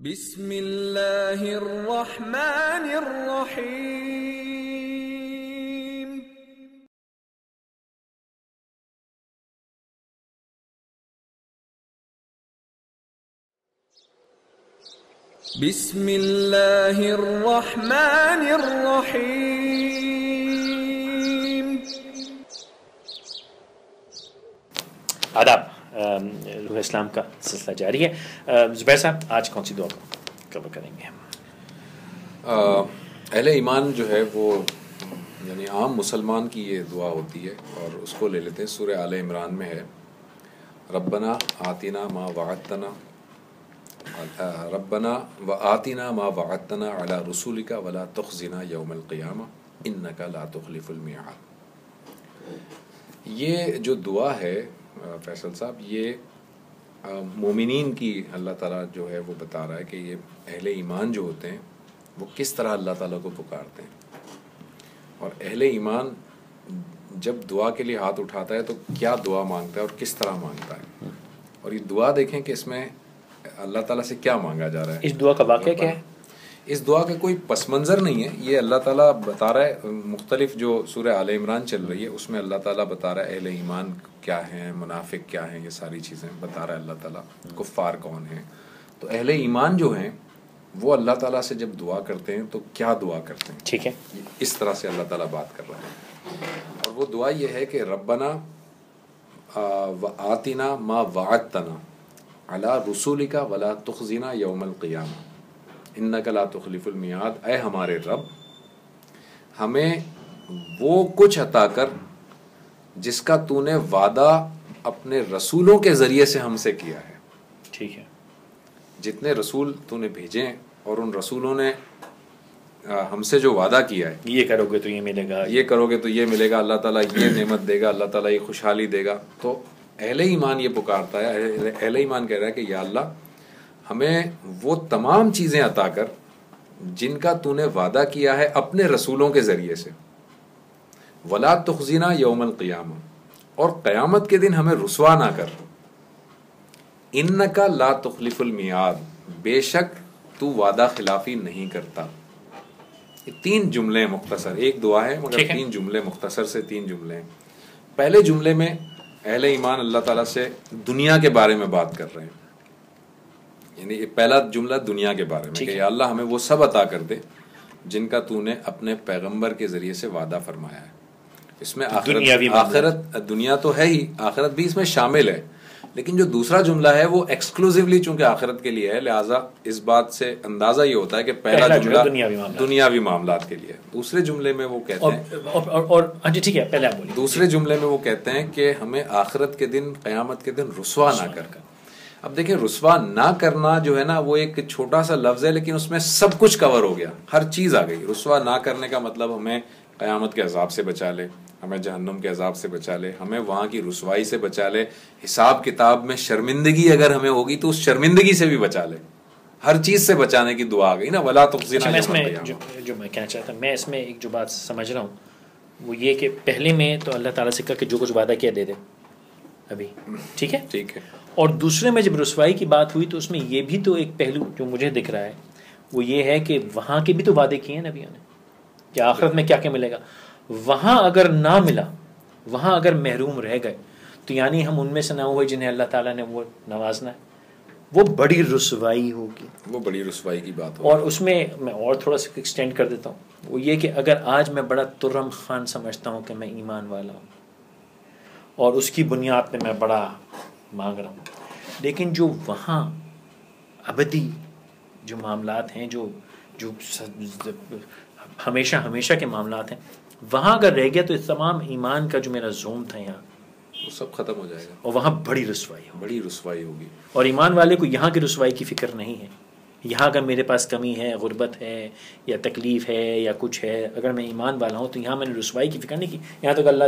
بسم اللہ الرحمن الرحیم. بسم اللہ الرحمن الرحیم. آداب. روح اسلام کا سلسلہ جاری ہے. زبیر صاحب آج کون سی دعا کو کور کریں گے؟ اہل ایمان جو ہے وہ یعنی عام مسلمان کی یہ دعا ہوتی ہے اور اس کو لے لیتے ہیں. سورہ آل عمران میں ہے ربنا آتنا ما وعدتنا علی رسولک ولا تخزنا یوم القیامہ انک لا تخلف المیعاد. یہ جو دعا ہے فیصل صاحب، یہ مومنین کی اللہ تعالیٰ جو ہے وہ بتا رہا ہے کہ یہ اہل ایمان جو ہوتے ہیں وہ کس طرح اللہ تعالیٰ کو پکارتے ہیں، اور اہل ایمان جب دعا کے لیے ہاتھ اٹھاتا ہے تو کیا دعا مانگتا ہے اور کس طرح مانگتا ہے. اور یہ دعا دیکھیں کہ اس میں اللہ تعالیٰ سے کیا مانگا جا رہا ہے. اس دعا کا واقعہ کیا ہے؟ اس دعا کا کوئی پس منظر نہیں ہے، یہ اللہ تعالیٰ بتا رہا ہے. مختلف جو سورہ آل عمران چل رہی ہے اس میں اللہ تعالیٰ بتا رہا ہے اہل ایمان کیا ہیں، منافق کیا ہیں، یہ ساری چیزیں بتا رہا ہے اللہ تعالیٰ. کفار کون ہیں. تو اہل ایمان جو ہیں وہ اللہ تعالیٰ سے جب دعا کرتے ہیں تو کیا دعا کرتے ہیں، ٹھیک ہے، اس طرح سے اللہ تعالیٰ بات کر رہا ہے. اور وہ دعا یہ ہے کہ ربنا وآتنا ما وعدتنا علی رسولک ولا تخزنا یوم القیامہ انک لا تخلف المیعاد. اے ہمارے رب، ہمیں وہ کچھ عطا کر جس کا تو نے وعدہ اپنے رسولوں کے ذریعے سے ہم سے کیا ہے. ٹھیک ہے، جتنے رسول تو نے بھیجے ہیں اور ان رسولوں نے ہم سے جو وعدہ کیا ہے، یہ کرو گے تو یہ ملے گا، یہ کرو گے تو یہ ملے گا، اللہ تعالیٰ یہ نعمت دے گا، اللہ تعالیٰ یہ خوشحالی دے گا. تو اہل ایمان یہ پکارتا ہے، اہل ایمان کہہ رہا ہے کہ یا اللہ ہمیں وہ تمام چیزیں عطا کر جن کا تو نے وعدہ کیا ہے اپنے رسولوں کے ذریعے سے. ولا تخزنا یوم القیامہ، اور قیامت کے دن ہمیں رسوا نہ کر. انک لا تخلف المیعاد، بے شک تو وعدہ خلافی نہیں کرتا. یہ تین جملے مختصر، ایک دعا ہے مگر تین جملے مختصر سے تین جملے ہیں. پہلے جملے میں اہل ایمان اللہ تعالیٰ سے دنیا کے بارے میں بات کر رہے ہیں، یعنی پہلا جملہ دنیا کے بارے میں کہ یا اللہ ہمیں وہ سب عطا کر دے جن کا تو نے اپنے پیغمبر کے ذریعے سے وعدہ فرمایا ہے. اس میں آخرت دنیا تو ہے ہی، آخرت بھی اس میں شامل ہے، لیکن جو دوسرا جملہ ہے وہ ایکسکلوزیولی چونکہ آخرت کے لیے ہے، لہٰذا اس بات سے اندازہ یہ ہوتا ہے کہ پہلا جملہ دنیاوی معاملات کے لیے. دوسرے جملے میں وہ کہتے ہیں ٹھیک ہے، پہلے آپ بولیے. دوسرے جملے میں وہ کہتے ہیں کہ ہمیں آخرت کے دن، قیامت کے دن رسوا نہ کر. اب دیکھیں رسوا نہ کرنا جو ہے نا وہ ایک چھوٹا سا لفظ ہے، لیکن اس میں سب کچھ کور ہو گیا، ہر چیز آ گئی. رسوا نہ کرنے کا مطلب ہمیں قیامت کے عذاب سے بچا لے، ہمیں جہنم کے عذاب سے بچا لے، ہمیں وہاں کی رسوائی سے بچا لے، حساب کتاب میں شرمندگی اگر ہمیں ہوگی تو اس شرمندگی سے بھی بچا لے. ہر چیز سے بچانے کی دعا آ گئی نا، ولا تخزنا. جو میں کہنا چاہتا ہوں، میں اس میں ایک جو بات سمجھ رہا ہوں وہ یہ کہ پہلے میں تو اللہ تعالیٰ سے کہا کہ جو کچھ وعدہ کیا دے دے ابھی، ٹھیک ہے ٹھیک ہے. اور دوسرے میں جب رسوائی کی بات ہوئی تو اس میں یہ بھی تو ایک پہلو جو مجھے دکھ رہا ہے وہ یہ ہے کہ وہاں کے بھی تو وعدے کیے ہیں نبیوں نے کہ آخرت میں کیا کیا ملے گا. وہاں اگر نہ ملا، وہاں اگر محروم رہ گئے تو یعنی ہم ان میں سے نہ ہوئے جنہیں اللہ تعالیٰ نے وہ نوازنا ہے. وہ بڑی رسوائی ہوگی، وہ بڑی رسوائی کی بات ہوگی. اور اس میں اور تھوڑا سا ایکسٹینڈ کر دیتا ہوں، وہ یہ کہ اگر آج میں بڑا ترم خان سمجھتا ہوں کہ میں ایمان والا ہوں اور اس کی بنیاد پہ میں بڑا مانگ رہا ہوں، لیکن جو وہاں ابدی جو معاملات ہیں، جو ہمیشہ ہمیشہ کے معاملات ہیں، وہاں اگر رہ گیا تو اس تمام ایمان کا جو میرا زوم تھا یہاں وہ سب ختم ہو جائے گا، اور وہاں بڑی رسوائی ہوگی. اور ایمان والے کو یہاں کی رسوائی کی فکر نہیں ہے. یہاں اگر میرے پاس کمی ہے، غربت ہے یا تکلیف ہے یا کچھ ہے، اگر میں ایمان والا ہوں تو یہاں میں نے رسوائی کی فکر نہیں کی، یہاں تک اللہ.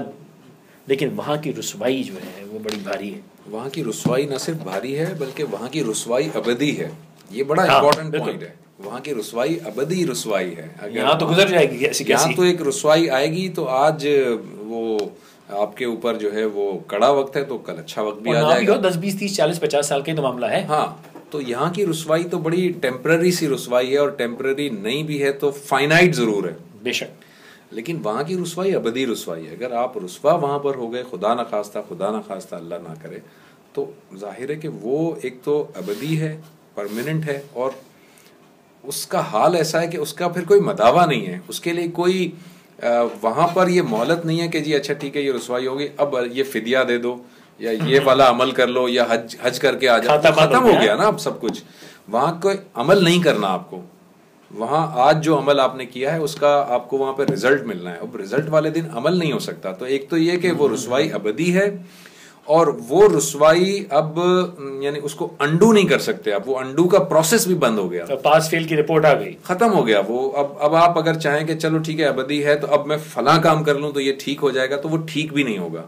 لیکن وہاں کی رسوائی جو ہے وہ بڑی بھاری ہے. وہاں کی رسوائی نہ صرف بھاری ہے بلکہ وہاں کی رسوائی ابدی ہے. یہ بڑا امپورٹنٹ پوائنٹ ہے. وہاں کی رسوائی ابدی رسوائی ہے. یہاں تو گزر جائے گی، یہاں تو ایک رسوائی آئے گی تو آج وہ آپ کے اوپر جو ہے وہ کڑا وقت ہے تو کل اچھا وقت بھی آ جائے گا. 10 20 30 40 50 سال کا تو معاملہ ہے. ہاں تو یہاں کی رسوائی تو بڑی ٹیمپرری سی رسوائی ہے، اور ٹیمپرری نہیں بھی ہے تو فائنائٹ ضرور ہے بے شک، لیکن وہاں کی رسوائی ابدی رسوائی ہے. اگر آپ رسوا وہاں پر ہو گئے، خدا نخواستہ اللہ نہ کرے، تو ظاہر ہے کہ وہ ایک تو ابدی ہے، پرماننٹ ہے، اور اس کا حال ایسا ہے کہ اس کا پھر کوئی مداوع نہیں ہے، اس کے لیے کوئی وہاں پر یہ مہلت نہیں ہے کہ جی اچھا ٹھیک ہے یہ رسوائی ہوگی، اب یہ فدیہ دے دو یا یہ والا عمل کر لو یا حج کر کے آ جاؤ، ختم ہو گیا نا اب سب کچھ. وہاں کوئی عمل نہیں کرنا آپ کو، وہاں آج جو عمل آپ نے کیا ہے اس کا آپ کو وہاں پہ رزلٹ ملنا ہے. اب رزلٹ والے دن عمل نہیں ہو سکتا. تو ایک تو یہ کہ وہ رسوائی ابدی ہے، اور وہ رسوائی اب یعنی اس کو انڈو نہیں کر سکتے. اب وہ انڈو کا پروسیس بھی بند ہو گیا، پاس فیل کی رپورٹ آ گئی، ختم ہو گیا وہ. اب آپ اگر چاہیں کہ چلو ٹھیک ہے ابدی ہے تو اب میں فلاں کام کر لوں تو یہ ٹھیک ہو جائے گا، تو وہ ٹھیک بھی نہیں ہوگا.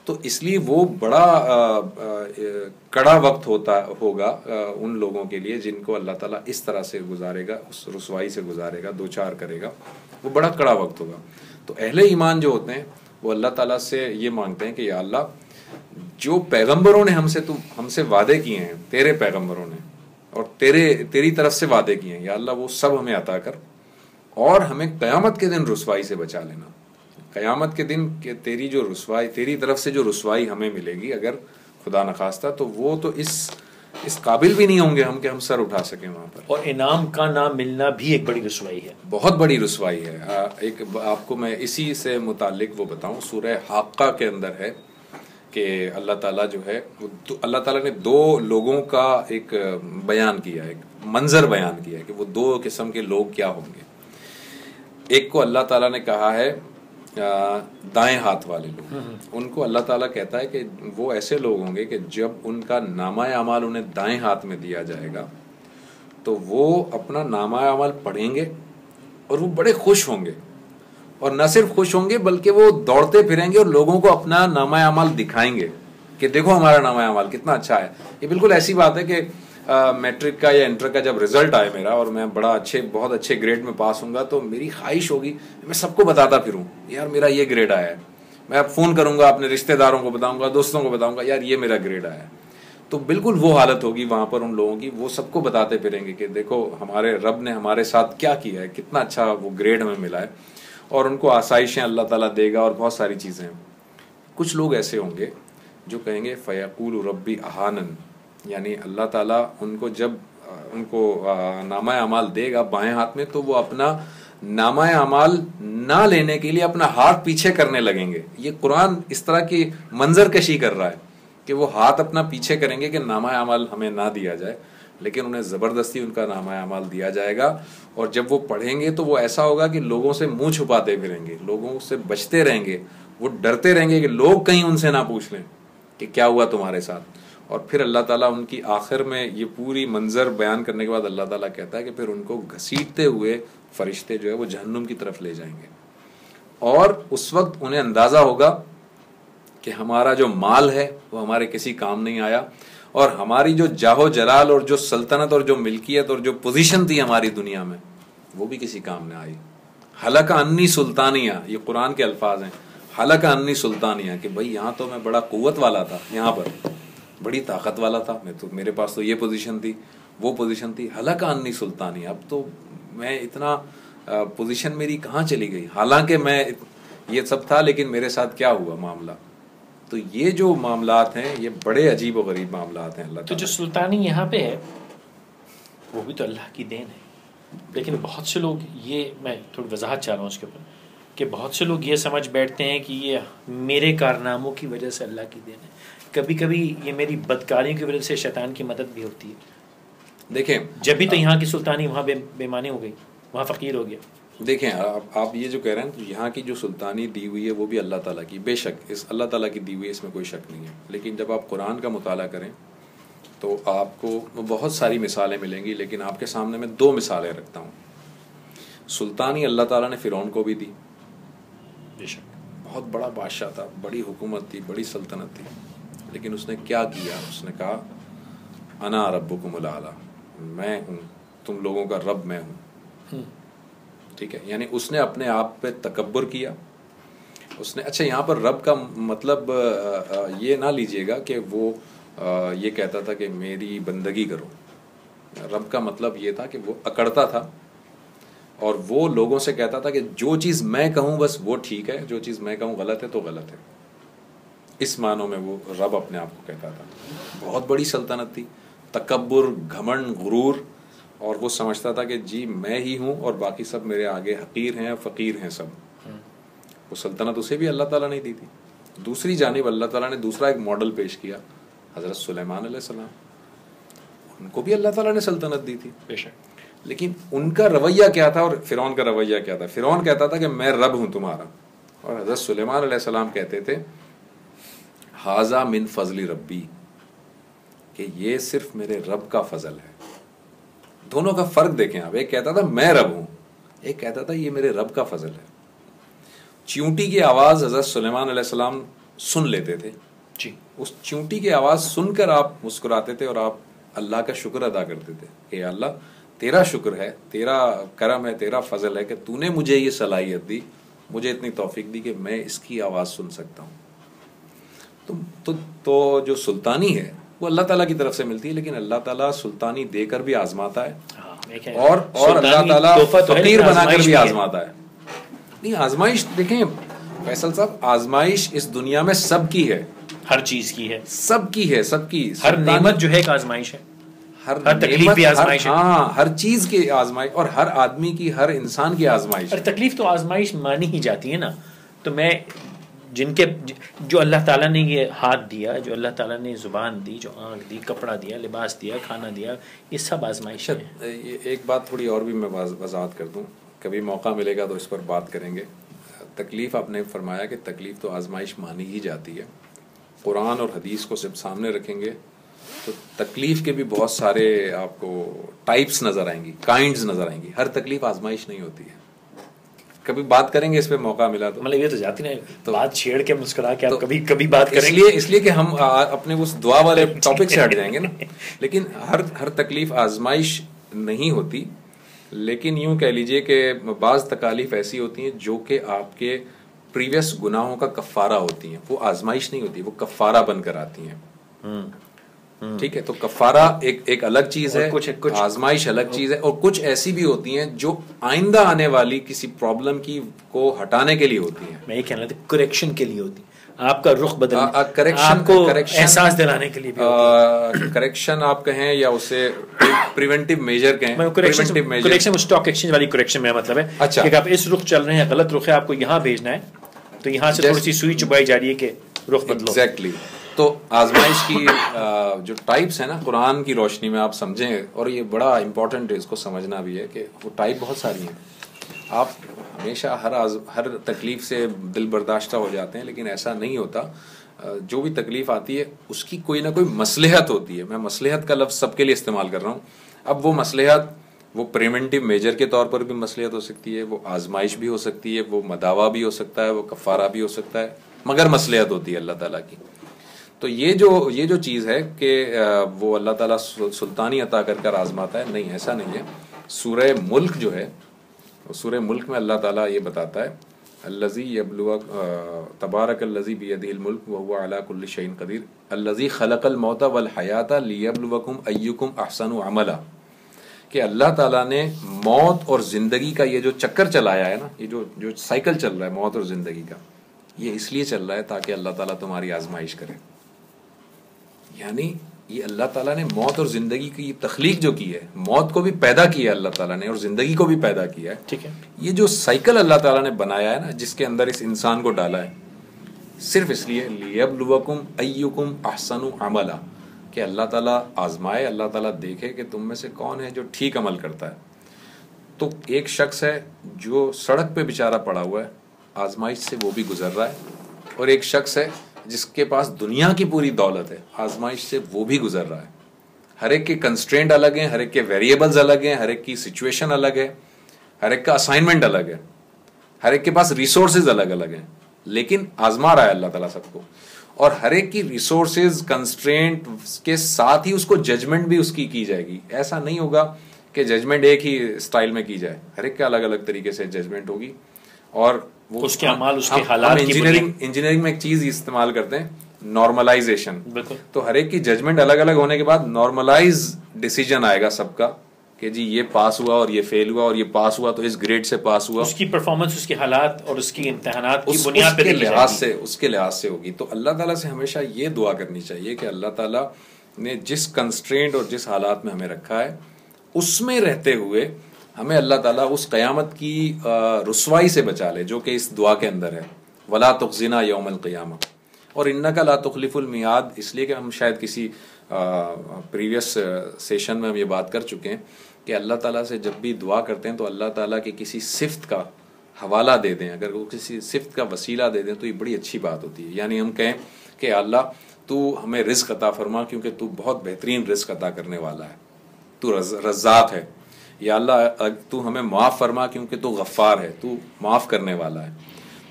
تو اس لیے وہ بڑا کڑا وقت ہوگا ان لوگوں کے لیے جن کو اللہ تعالیٰ اس طرح سے گزارے گا، اس رسوائی سے گزارے گا، دوچار کرے گا. وہ بڑا کڑا وقت ہوگا. تو اہل ایمان جو ہوتے ہیں وہ اللہ تعالیٰ سے یہ مانگتے ہیں کہ یا اللہ جو پیغمبروں نے ہم سے وعدے کیے ہیں، تیرے پیغمبروں نے اور تیری طرف سے وعدے کیے ہیں، یا اللہ وہ سب ہمیں عطا کر، اور ہمیں قیامت کے دن رسوائی سے بچا لینا. قیامت کے دن کہ تیری جو رسوائی، تیری طرف سے جو رسوائی ہمیں ملے گی اگر خدا نخواستہ، تو وہ تو اس قابل بھی نہیں ہوں گے ہم کہ ہم سر اٹھا سکیں وہاں پر. اور انعام کا نہ ملنا بھی ایک بڑی رسوائی ہے، بہت بڑی رسوائی ہے. ایک آپ کو میں اسی سے متعلق وہ بتاؤں، سورہ حاقہ کے اندر ہے کہ اللہ تعالیٰ جو ہے، اللہ تعالیٰ نے دو لوگوں کا ایک بیان کیا، ایک منظر بیان کیا ہے کہ وہ دو قسم کے لوگ کیا ہوں گے. ایک کو اللہ تعالیٰ نے کہا ہے دائیں ہاتھ والے لوگ. ان کو اللہ تعالیٰ کہتا ہے کہ وہ ایسے لوگ ہوں گے کہ جب ان کا نامہ اعمال انہیں دائیں ہاتھ میں دیا جائے گا تو وہ اپنا نامہ اعمال پڑھیں گے اور وہ بڑے خوش ہوں گے، اور نہ صرف خوش ہوں گے بلکہ وہ دوڑتے پھریں گے اور لوگوں کو اپنا نامہ اعمال دکھائیں گے کہ دیکھو ہمارا نامہ اعمال کتنا اچھا ہے. یہ بالکل ایسی بات ہے کہ میٹرک کا یا انٹر کا جب رزلٹ آئے میرا اور میں بہت اچھے گریڈ میں پاس ہوں گا تو میری خواہش ہوگی میں سب کو بتاتا پھروں یار میرا یہ گریڈ آیا ہے. میں اب فون کروں گا، اپنے رشتہ داروں کو بتاؤں گا، دوستوں کو بتاؤں گا یار یہ میرا گریڈ آیا ہے. تو بالکل وہ حالت ہوگی وہاں پر ان لوگوں کی، وہ سب کو بتاتے پھریں گے کہ دیکھو ہمارے رب نے ہمارے ساتھ کیا کیا ہے، کتنا اچھا وہ گریڈ ہمیں ملا ہے. اور ان کو آسائشیں اللہ تعالیٰ دے گا اور بہت ساری چیزیں. کچھ لوگ ایسے ہوں گے جو کہیں گے فیقول ربی اہانن، یعنی اللہ تعالیٰ ان کو جب ان کو نامہ اعمال دے گا بائیں ہاتھ میں تو وہ اپنا نامہ اعمال نہ لینے کے لیے اپنا ہاتھ پیچھے کرنے لگیں گے. یہ قرآن اس طرح کی منظر کشی کر رہا ہے کہ وہ ہاتھ اپنا پیچھے کریں گے کہ نامہ اعمال ہمیں نہ دیا جائے، لیکن انہیں زبردستی ان کا نامہ اعمال دیا جائے گا. اور جب وہ پڑھیں گے تو وہ ایسا ہوگا کہ لوگوں سے منہ چھپاتے پھریں گے، لوگوں سے بچتے رہیں گے، وہ ڈرتے رہیں گے کہ لوگ کہیں ان سے نہ پوچھ لیں کہ کیا ہوا تمہارے ساتھ. اور پھر اللہ تعالیٰ ان کی آخر میں یہ پوری منظر بیان کرنے کے بعد اللہ تعالیٰ کہتا ہے کہ پھر ان کو گھسیٹتے ہوئے فرشتے جو ہے وہ جہنم کی طرف لے جائیں گے. اور اس وقت انہیں اندازہ ہوگا کہ ہمارا جو مال ہے وہ ہمارے کسی کام نہیں آیا، اور ہماری جو جاہ و جلال اور جو سلطنت اور جو ملکیت اور جو پوزیشن تھی ہماری دنیا میں وہ بھی کسی کام نہ آئی. حلق انی سلطانیہ، یہ قرآن کے الفاظ ہیں، حلق انی سلطانیہ، کہ بھائی یہاں تو میں بڑا قوت والا تھا، یہاں پر بڑی طاقت والا تھا، میرے پاس تو یہ پوزیشن تھی، وہ پوزیشن تھی. حلق انی سلطانیہ، اب تو میں اتنا پوزیشن میری کہاں چلی گئی، حالانکہ میں یہ سب تھا لیکن میرے ساتھ کیا ہوا معاملہ. تو یہ جو معاملات ہیں یہ بڑے عجیب و غریب معاملات ہیں. اللہ تو جو سلطانی یہاں پہ ہے وہ بھی تو اللہ کی دین ہے، لیکن بہت سے لوگ، یہ میں تھوڑی وضاحت چاہ رہا ہوں اس کے اوپر، کہ بہت سے لوگ یہ سمجھ بیٹھتے ہیں کہ یہ میرے کارناموں کی وجہ سے اللہ کی دین ہے. کبھی کبھی یہ میری بدکاریوں کی وجہ سے شیطان کی مدد بھی ہوتی ہے. دیکھیں جب بھی تو یہاں کی سلطانی وہاں بےمانی ہو گئی، وہاں فقیر ہو گیا. دیکھیں آپ یہ جو کہہ رہے ہیں تو یہاں کی جو سلطانی دی ہوئی ہے وہ بھی اللہ تعالیٰ کی، بے شک اس اللہ تعالیٰ کی دی ہوئی ہے، اس میں کوئی شک نہیں ہے. لیکن جب آپ قرآن کا مطالعہ کریں تو آپ کو بہت ساری مثالیں ملیں گی، لیکن آپ کے سامنے میں دو مثالیں رکھتا ہوں. سلطانی اللہ تعالیٰ نے فرعون کو بھی دی، بے شک بہت بڑا بادشاہ تھا، بڑی حکومت تھی، بڑی سلطنت تھی، لیکن اس نے کیا کیا؟ اس نے کہا انا ربکم الاعلی، میں ہوں تم لوگوں کا رب، میں ہوں. ٹھیک ہے، یعنی اس نے اپنے آپ پہ تکبر کیا. اس نے، اچھا یہاں پر رب کا مطلب یہ نہ لیجئے گا کہ وہ یہ کہتا تھا کہ میری بندگی کرو. رب کا مطلب یہ تھا کہ وہ اکڑتا تھا اور وہ لوگوں سے کہتا تھا کہ جو چیز میں کہوں بس وہ ٹھیک ہے, جو چیز میں کہوں غلط ہے تو غلط ہے. اس معنوں میں وہ رب اپنے آپ کو کہتا تھا. بہت بڑی سلطنت تھی, تکبر, گھمنڈ, غرور, اور وہ سمجھتا تھا کہ جی میں ہی ہوں اور باقی سب میرے آگے حقیر ہیں, فقیر ہیں سب. وہ سلطنت اسے بھی اللہ تعالیٰ نے دی تھی. دوسری جانب اللہ تعالیٰ نے دوسرا ایک ماڈل پیش کیا, حضرت سلیمان علیہ السلام. ان کو بھی اللہ تعالیٰ نے سلطنت دی تھی بے شک, لیکن ان کا رویہ کیا تھا اور فرعون کا رویہ کیا تھا. فرعون کہتا تھا کہ میں رب ہوں تمہارا, اور حضرت سلیمان علیہ السلام کہتے تھے ھذا من فضل ربی, کہ یہ صرف میرے رب کا فضل ہے. دونوں کا فرق دیکھیں آپ, ایک کہتا تھا میں رب ہوں, ایک کہتا تھا یہ میرے رب کا فضل ہے. چیونٹی کی آواز حضرت سلیمان علیہ السلام سن لیتے تھے جی, اس چیونٹی کی آواز سن کر آپ مسکراتے تھے اور آپ اللہ کا شکر ادا کرتے تھے کہ اللہ تیرا شکر ہے, تیرا کرم ہے, تیرا فضل ہے کہ تو نے مجھے یہ صلاحیت دی, مجھے اتنی توفیق دی کہ میں اس کی آواز سن سکتا ہوں. تو جو سلطانی ہے وہ اللہ تعالیٰ کی طرف سے ملتی ہے, لیکن اللہ تعالیٰ سلطانی دے کر بھی آزماتا ہے اور اللہ تعالیٰ فقیر بنا کر بھی آزماتا ہے. نہیں, آزمائش دیکھیں فیصل صاحب, آزمائش اس دنیا میں سب کی ہے, ہر چیز کی ہے, سب کی ہے, سب کی. ہر نعمت جو ہے ایک آزمائش ہے, ہر تکلیف بھی آزمائش ہے. ہاں, ہر چیز کی آزمائش, اور ہر آدمی کی, ہر انسان کی آزمائش. اور تکلیف تو آزمائش مانی ہی جاتی ہے نا. تو میں جن کے جو اللہ تعالیٰ نے یہ ہاتھ دیا, جو اللہ تعالیٰ نے زبان دی, جو آنکھ دی, کپڑا دیا, لباس دیا, کھانا دیا, یہ سب آزمائش ہے. ایک بات تھوڑی اور بھی میں وضاحت کر دوں, کبھی موقع ملے گا تو اس پر بات کریں گے. تکلیف آپ نے فرمایا کہ تکلیف تو آزمائش مانی ہی جاتی ہے. قرآن اور حدیث کو جب سامنے رکھیں گے تو تکلیف کے بھی بہت سارے آپ کو ٹائپس نظر آئیں گی, کائنڈز نظر آئیں گی. ہر تکلیف آزمائش نہیں ہوتی ہے. کبھی بات کریں گے اس پہ موقع ملا تو. مطلب یہ تو جاتی نہیں, تو بات چھیڑ کے مسکرا کے آپ کبھی بات کریں گے, اس لیے کہ ہم اپنے اس دعا والے ٹاپک سے ہٹ جائیں گے نا. لیکن ہر تکلیف آزمائش نہیں ہوتی, لیکن یوں کہہ لیجئے کہ بعض تکالیف ایسی ہوتی ہیں جو کہ آپ کے پریویس گناہوں کا کفارہ ہوتی ہیں. وہ آزمائش نہیں ہوتی, وہ کفارہ بن کر آتی ہیں. ٹھیک ہے, تو کفارہ ایک الگ چیز ہے, آزمائش الگ چیز ہے, اور کچھ ایسی بھی ہوتی ہیں جو آئندہ آنے والی کسی پرابلم کی کو ہٹانے کے لیے ہوتی ہیں. میں یہ کہنا تھا کریکشن کے لیے ہوتی, آپ کا رخ بدلنے, آپ کو احساس دلانے کے لیے بھی. کریکشن آپ کہیں یا اسے پریونٹیو میجر کہیں. کریکشن اسٹاک ایکسچینج والی کریکشن میں مطلب ہے کہ آپ اس رخ چل رہے ہیں, غلط رخ ہے, آپ کو یہاں بھیجنا ہے, تو یہاں سے تھوڑی سی سوئی چبائی جا رہی ہے کہ رخ بدلو. ایگزیکٹلی. تو آزمائش کی جو ٹائپس ہیں نا قرآن کی روشنی میں آپ سمجھیں, اور یہ بڑا امپورٹنٹ ہے اس کو سمجھنا بھی ہے کہ وہ ٹائپ بہت ساری ہیں. آپ ہمیشہ ہر تکلیف سے دل برداشتہ ہو جاتے ہیں, لیکن ایسا نہیں ہوتا. جو بھی تکلیف آتی ہے اس کی کوئی نہ کوئی مصلحت ہوتی ہے. میں مصلحت کا لفظ سب کے لیے استعمال کر رہا ہوں. اب وہ مصلحت وہ پریونٹیو میجر کے طور پر بھی مصلحت ہو سکتی ہے, وہ آزمائش بھی ہو سکتی ہے, وہ مداوع بھی ہو سکتا ہے, وہ کفارہ بھی ہو سکتا ہے, مگر مصلحت ہوتی ہے اللہ تعالیٰ کی. تو یہ جو چیز ہے کہ وہ اللہ تعالیٰ سلطانی عطا کر آزماتا ہے, نہیں, ایسا نہیں ہے. سورہ ملک جو ہے, سورہ ملک میں اللہ تعالیٰ یہ بتاتا ہے الذی یبلوک تبارک الذی بیدہ الملک وہو علی کل شیء قدیر الذی خلق الموت والحیات لیبلوکم ایکم احسن عملا, کہ اللہ تعالیٰ نے موت اور زندگی کا یہ جو چکر چلایا ہے نا, یہ جو سائیکل چل رہا ہے موت اور زندگی کا, یہ اس لیے چل رہا ہے تاکہ اللہ تعالیٰ تمہاری آزمائش کرے. یعنی یہ اللہ تعالیٰ نے موت اور زندگی کی تخلیق جو کی ہے, موت کو بھی پیدا کیا ہے اللہ تعالیٰ نے اور زندگی کو بھی پیدا کیا ہے. ٹھیک ہے, یہ جو سائیکل اللہ تعالیٰ نے بنایا ہے نا, جس کے اندر اس انسان کو ڈالا ہے, صرف اس لیے لیبلوکم ایکم احسن عملا, کہ اللہ تعالیٰ آزمائے, اللہ تعالیٰ دیکھے کہ تم میں سے کون ہے جو ٹھیک عمل کرتا ہے. تو ایک شخص ہے جو سڑک پہ بیچارہ پڑا ہوا ہے, آزمائش سے وہ بھی گزر رہا ہے, اور ایک شخص ہے جس کے پاس دنیا کی پوری دولت ہے, آزمائش سے وہ بھی گزر رہا ہے. ہر ایک کے کنسٹرینٹ الگ ہیں, ہر ایک کے ویریبلز الگ ہیں, ہر ایک کی سچویشن الگ ہے, ہر ایک کا اسائنمنٹ الگ ہے, ہر ایک کے پاس ریسورسز الگ الگ ہیں, لیکن آزما رہا ہے اللہ تعالیٰ سب کو. اور ہر ایک کی ریسورسز کنسٹرینٹ کے ساتھ ہی اس کو ججمنٹ بھی اس کی جائے گی. ایسا نہیں ہوگا کہ ججمنٹ ایک ہی اسٹائل میں کی جائے, ہر ایک کا الگ الگ طریقے سے ججمنٹ ہوگی. اور اس کے اعمال, اس کے حالات. انجینئرنگ میں ایک چیز استعمال کرتے ہیں, نارملائزیشن. بالکل. تو ہر ایک کی ججمنٹ الگ الگ ہونے کے بعد نارملائز ڈیسیجن آئے گا سب کا کہ جی یہ پاس ہوا اور یہ فیل ہوا اور یہ پاس ہوا تو اس گریڈ سے پاس ہوا. اس کی پرفارمنس، اس کے حالات اور اس کی امتحانات کی بنیاد پہ اس کے لحاظ سے ہوگی. تو اللہ تعالیٰ سے ہمیشہ یہ دعا کرنی چاہیے کہ اللہ تعالیٰ نے جس کنسٹرینٹ اور جس حالات میں ہمیں رکھا ہے اس میں رہتے ہوئے ہمیں اللہ تعالیٰ اس قیامت کی رسوائی سے بچا لے جو کہ اس دعا کے اندر ہے، وَلَا تُخْزِنَا يَوْمَ الْقِيَامَةِ. اور اِنَّكَ لَا تُخْلِفُ الْمِيعَادِ، اس لیے کہ ہم شاید کسی پریویس سیشن میں ہم یہ بات کر چکے ہیں کہ اللہ تعالیٰ سے جب بھی دعا کرتے ہیں تو اللہ تعالیٰ کی کسی صفت کا حوالہ دے دیں، اگر وہ کسی صفت کا وسیلہ دے دیں تو یہ بڑی اچھی بات ہوتی ہے. یعنی ہم کہیں کہ اللہ تو ہمیں رزق عطا فرما کیونکہ تو بہت بہترین رزق عطا کرنے والا ہے، تو رزاق ہے. یا اللہ تو ہمیں معاف فرما کیونکہ تو غفار ہے، تو معاف کرنے والا ہے.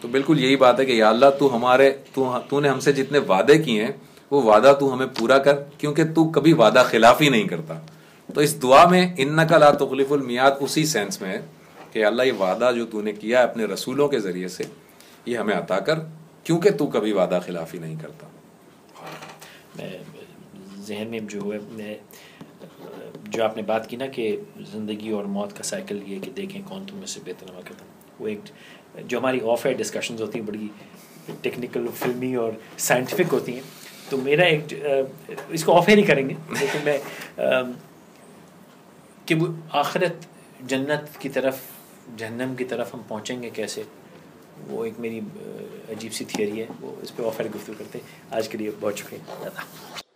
تو بالکل یہی بات ہے کہ یا اللہ تو نے ہم سے جتنے وعدے کیے ہیں وہ وعدہ تو ہمیں پورا کر کیونکہ تو کبھی وعدہ خلافی نہیں کرتا. تو اس دعا میں انک لا تخلف المیعاد اسی سینس میں ہے کہ اللہ یہ وعدہ جو تو نے کیا ہے اپنے رسولوں کے ذریعے سے یہ ہمیں عطا کر کیونکہ تو کبھی وعدہ خلافی نہیں کرتا. ذہن میں جو ہے جو آپ نے بات کی نا کہ زندگی اور موت کا سائیکل یہ کہ دیکھیں کون تم میں سے بہتر عمل کرتا. وہ ایک جو ہماری آف ایئر ڈسکشنز ہوتی ہیں بڑی ٹیکنیکل، فلمی اور سائنٹیفک ہوتی ہیں. تو میرا ایک اس کو آف ایئر ہی کریں گے لیکن میں کہ وہ آخرت جنت کی طرف جہنم کی طرف ہم پہنچیں گے کیسے، وہ ایک میری عجیب سی تھیوری ہے، وہ اس پہ آف ایئر گفتگو کرتے ہیں. آج کے لیے بہت شکریہ.